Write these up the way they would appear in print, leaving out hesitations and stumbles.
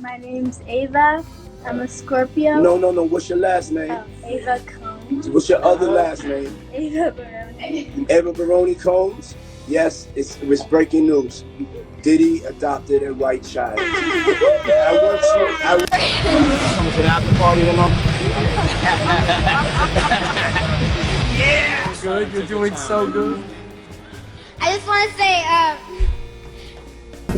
My name's Ava. I'm a Scorpio. No. What's your last name? Ava Combs. What's your other last name? Ava Baroni. Ava Baroni Combs? Yes, it's breaking news. Diddy adopted a white child. I want you. Coming to the after party tonight? Yeah! Good, you're doing so good. I just want to say,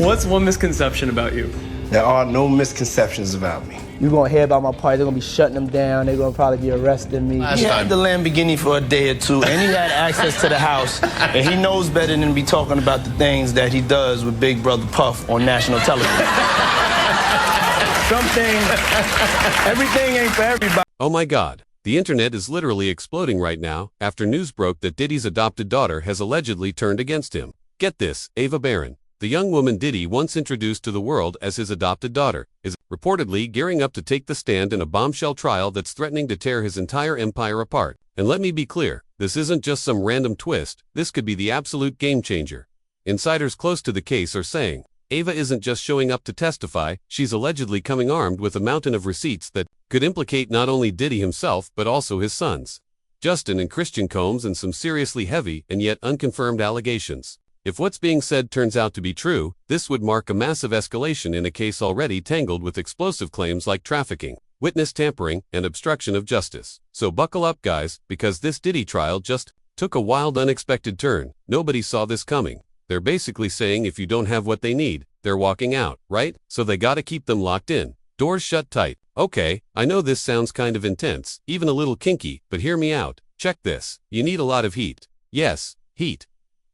What's one misconception about you? There are no misconceptions about me. You're gonna hear about my party, they're gonna be shutting them down, they're gonna probably be arresting me. He had the Lamborghini for a day or two, and he had access to the house, and he knows better than to be talking about the things that he does with Big Brother Puff on national television. Everything ain't for everybody. Oh my God. The internet is literally exploding right now after news broke that Diddy's adopted daughter has allegedly turned against him. Get this, Ava Barron, the young woman Diddy once introduced to the world as his adopted daughter, is reportedly gearing up to take the stand in a bombshell trial that's threatening to tear his entire empire apart. And let me be clear, this isn't just some random twist, this could be the absolute game changer. Insiders close to the case are saying, Ava isn't just showing up to testify, she's allegedly coming armed with a mountain of receipts that could implicate not only Diddy himself but also his sons, Justin and Christian Combs, and some seriously heavy and yet unconfirmed allegations. If what's being said turns out to be true, this would mark a massive escalation in a case already tangled with explosive claims like trafficking, witness tampering, and obstruction of justice. So buckle up, guys, because this Diddy trial just took a wild, unexpected turn. Nobody saw this coming. They're basically saying if you don't have what they need, they're walking out, right? So they gotta keep them locked in. Doors shut tight. Okay, I know this sounds kind of intense, even a little kinky, but hear me out. Check this. You need a lot of heat. Yes, heat.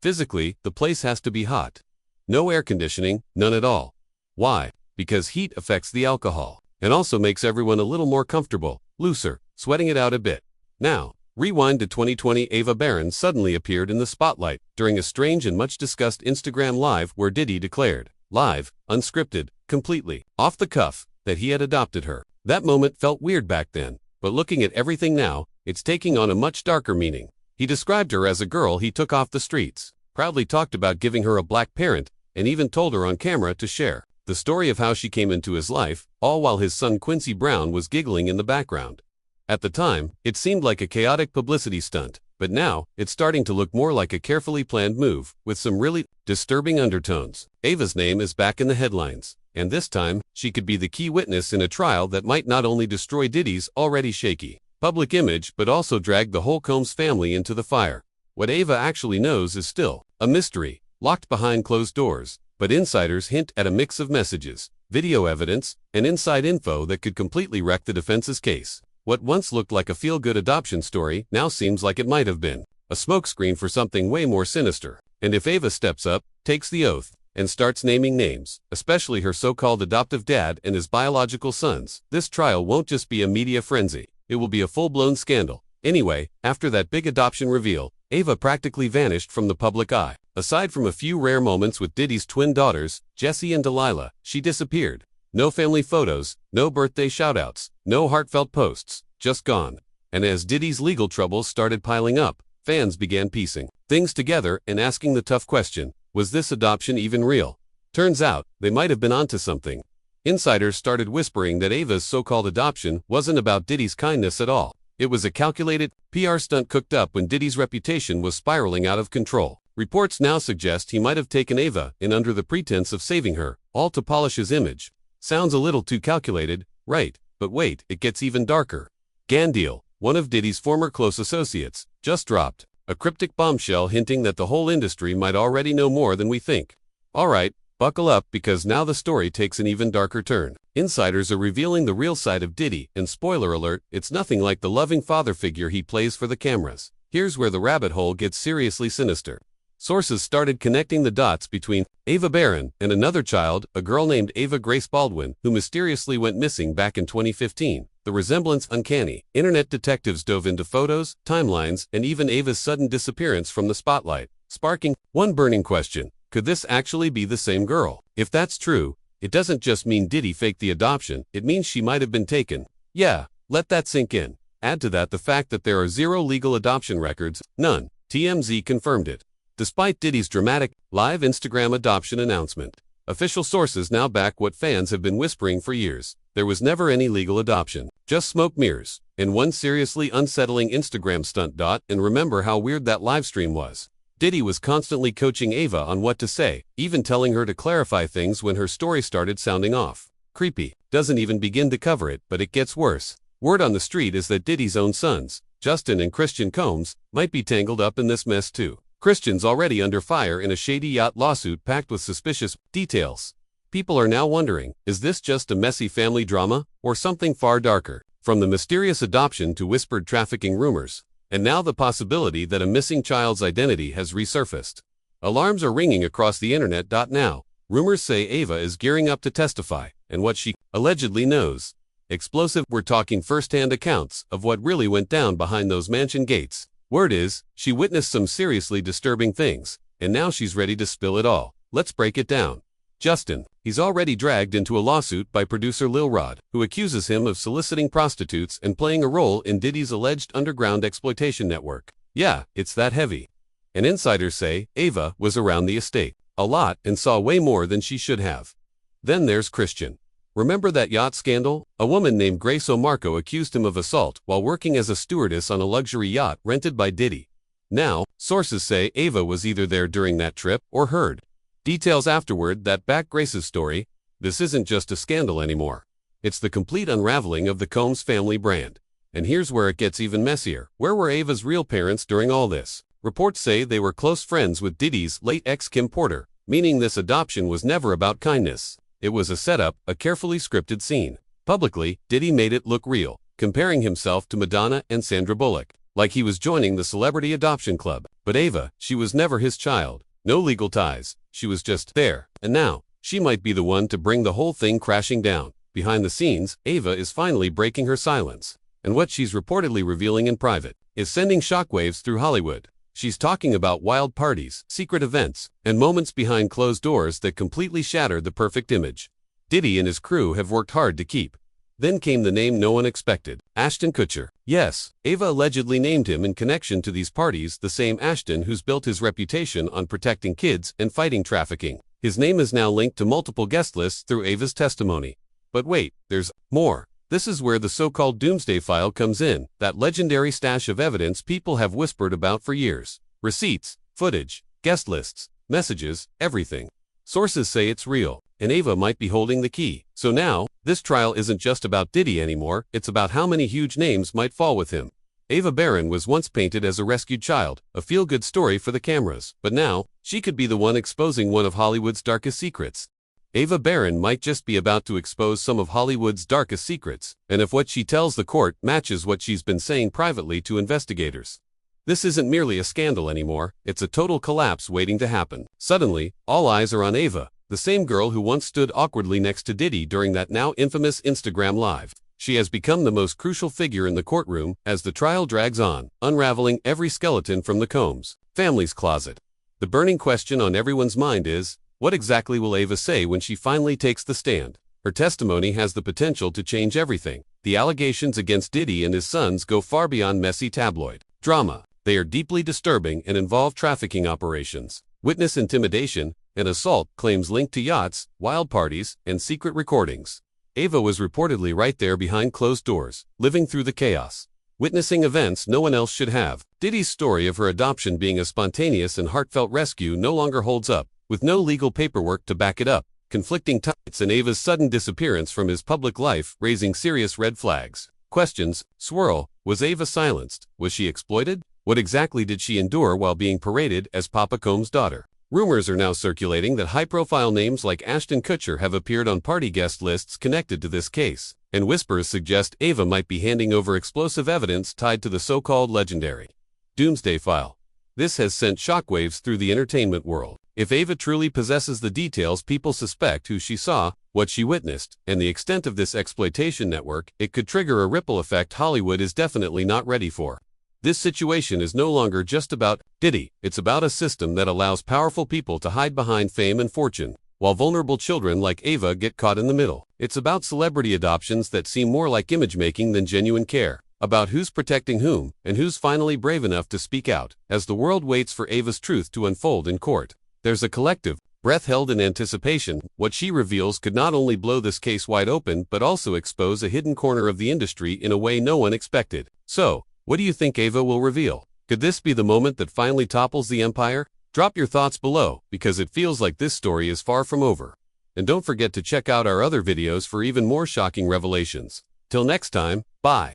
Physically, the place has to be hot. No air conditioning, none at all. Why? Because heat affects the alcohol, and also makes everyone a little more comfortable, looser, sweating it out a bit. Now, rewind to 2020. Ava Barron suddenly appeared in the spotlight during a strange and much discussed Instagram Live where Diddy declared, live, unscripted, completely, off the cuff, that he had adopted her. That moment felt weird back then, but looking at everything now, it's taking on a much darker meaning. He described her as a girl he took off the streets, proudly talked about giving her a black parent, and even told her on camera to share the story of how she came into his life, all while his son Quincy Brown was giggling in the background. At the time, it seemed like a chaotic publicity stunt, but now, it's starting to look more like a carefully planned move, with some really disturbing undertones. Ava's name is back in the headlines, and this time, she could be the key witness in a trial that might not only destroy Diddy's already shaky public image but also drag the whole Combs family into the fire. What Ava actually knows is still a mystery, locked behind closed doors, but insiders hint at a mix of messages, video evidence, and inside info that could completely wreck the defense's case. What once looked like a feel-good adoption story now seems like it might have been a smokescreen for something way more sinister. And if Ava steps up, takes the oath, and starts naming names, especially her so-called adoptive dad and his biological sons, this trial won't just be a media frenzy, it will be a full-blown scandal. Anyway, after that big adoption reveal, Ava practically vanished from the public eye. Aside from a few rare moments with Diddy's twin daughters, Jessie and Delilah, she disappeared. No family photos, no birthday shoutouts, no heartfelt posts, just gone. And as Diddy's legal troubles started piling up, fans began piecing things together and asking the tough question, was this adoption even real? Turns out, they might have been onto something. Insiders started whispering that Ava's so-called adoption wasn't about Diddy's kindness at all. It was a calculated PR stunt cooked up when Diddy's reputation was spiraling out of control. Reports now suggest he might have taken Ava in under the pretense of saving her, all to polish his image. Sounds a little too calculated, right? But wait, it gets even darker. Gandil, one of Diddy's former close associates, just dropped a cryptic bombshell hinting that the whole industry might already know more than we think. Alright, buckle up because now the story takes an even darker turn. Insiders are revealing the real side of Diddy, and spoiler alert, it's nothing like the loving father figure he plays for the cameras. Here's where the rabbit hole gets seriously sinister. Sources started connecting the dots between Ava Barron and another child, a girl named Ava Grace Baldwin, who mysteriously went missing back in 2015. The resemblance uncanny. Internet detectives dove into photos, timelines, and even Ava's sudden disappearance from the spotlight, sparking one burning question. Could this actually be the same girl? If that's true, it doesn't just mean Diddy faked the adoption, it means she might have been taken. Yeah, let that sink in. Add to that the fact that there are zero legal adoption records, none. TMZ confirmed it. Despite Diddy's dramatic, live Instagram adoption announcement, Official sources now back what fans have been whispering for years. There was never any legal adoption, just smoke mirrors, and one seriously unsettling Instagram stunt. And remember how weird that livestream was. Diddy was constantly coaching Ava on what to say, even telling her to clarify things when her story started sounding off. Creepy. Doesn't even begin to cover it, but it gets worse. Word on the street is that Diddy's own sons, Justin and Christian Combs, might be tangled up in this mess too. Christian's already under fire in a shady yacht lawsuit packed with suspicious details. People are now wondering, is this just a messy family drama, or something far darker? From the mysterious adoption to whispered trafficking rumors, and now the possibility that a missing child's identity has resurfaced. Alarms are ringing across the internet. Now, rumors say Ava is gearing up to testify, and what she allegedly knows. Explosive. We're talking first-hand accounts of what really went down behind those mansion gates. Word is, she witnessed some seriously disturbing things, and now she's ready to spill it all. Let's break it down. Justin, he's already dragged into a lawsuit by producer Lil Rod, who accuses him of soliciting prostitutes and playing a role in Diddy's alleged underground exploitation network. Yeah, it's that heavy. And insiders say Ava was around the estate a lot and saw way more than she should have. Then there's Christian. Remember that yacht scandal? A woman named Grace O'Marco accused him of assault while working as a stewardess on a luxury yacht rented by Diddy. Now, sources say Ava was either there during that trip or heard details afterward that back Grace's story. This isn't just a scandal anymore. It's the complete unraveling of the Combs family brand. And here's where it gets even messier. Where were Ava's real parents during all this? Reports say they were close friends with Diddy's late ex Kim Porter, meaning this adoption was never about kindness. It was a setup, a carefully scripted scene. Publicly, Diddy made it look real, comparing himself to Madonna and Sandra Bullock, like he was joining the celebrity adoption club. But Ava, she was never his child. No legal ties. She was just there. And now, she might be the one to bring the whole thing crashing down. Behind the scenes, Ava is finally breaking her silence. And what she's reportedly revealing in private is sending shockwaves through Hollywood. She's talking about wild parties, secret events, and moments behind closed doors that completely shatter the perfect image Diddy and his crew have worked hard to keep. Then came the name no one expected, Ashton Kutcher. Yes, Ava allegedly named him in connection to these parties, the same Ashton who's built his reputation on protecting kids and fighting trafficking. His name is now linked to multiple guest lists through Ava's testimony. But wait, there's more. This is where the so-called Doomsday File comes in, that legendary stash of evidence people have whispered about for years. Receipts, footage, guest lists, messages, everything. Sources say it's real, and Ava might be holding the key. So now, this trial isn't just about Diddy anymore, it's about how many huge names might fall with him. Ava Barron was once painted as a rescued child, a feel-good story for the cameras, but now, she could be the one exposing one of Hollywood's darkest secrets. Ava Barron might just be about to expose some of Hollywood's darkest secrets, and if what she tells the court matches what she's been saying privately to investigators. This isn't merely a scandal anymore, it's a total collapse waiting to happen. Suddenly, all eyes are on Ava, the same girl who once stood awkwardly next to Diddy during that now infamous Instagram Live. She has become the most crucial figure in the courtroom as the trial drags on, unraveling every skeleton from the Combs family's closet. The burning question on everyone's mind is, what exactly will Ava say when she finally takes the stand? Her testimony has the potential to change everything. The allegations against Diddy and his sons go far beyond messy tabloid drama. They are deeply disturbing and involve trafficking operations, witness intimidation, and assault claims linked to yachts, wild parties, and secret recordings. Ava was reportedly right there behind closed doors, living through the chaos, witnessing events no one else should have. Diddy's story of her adoption being a spontaneous and heartfelt rescue no longer holds up. With no legal paperwork to back it up, conflicting timelines and Ava's sudden disappearance from his public life raising serious red flags. Questions swirl. Was Ava silenced? Was she exploited? What exactly did she endure while being paraded as Papa Combs' daughter? Rumors are now circulating that high-profile names like Ashton Kutcher have appeared on party guest lists connected to this case, and whispers suggest Ava might be handing over explosive evidence tied to the so-called legendary Doomsday File. This has sent shockwaves through the entertainment world. If Ava truly possesses the details people suspect, who she saw, what she witnessed, and the extent of this exploitation network, it could trigger a ripple effect Hollywood is definitely not ready for. This situation is no longer just about Diddy, it's about a system that allows powerful people to hide behind fame and fortune, while vulnerable children like Ava get caught in the middle. It's about celebrity adoptions that seem more like image-making than genuine care, about who's protecting whom, and who's finally brave enough to speak out, as the world waits for Ava's truth to unfold in court. There's a collective Breath held in anticipation, what she reveals could not only blow this case wide open but also expose a hidden corner of the industry in a way no one expected. So, what do you think Ava will reveal? Could this be the moment that finally topples the empire? Drop your thoughts below, because it feels like this story is far from over. And don't forget to check out our other videos for even more shocking revelations. Till next time, bye.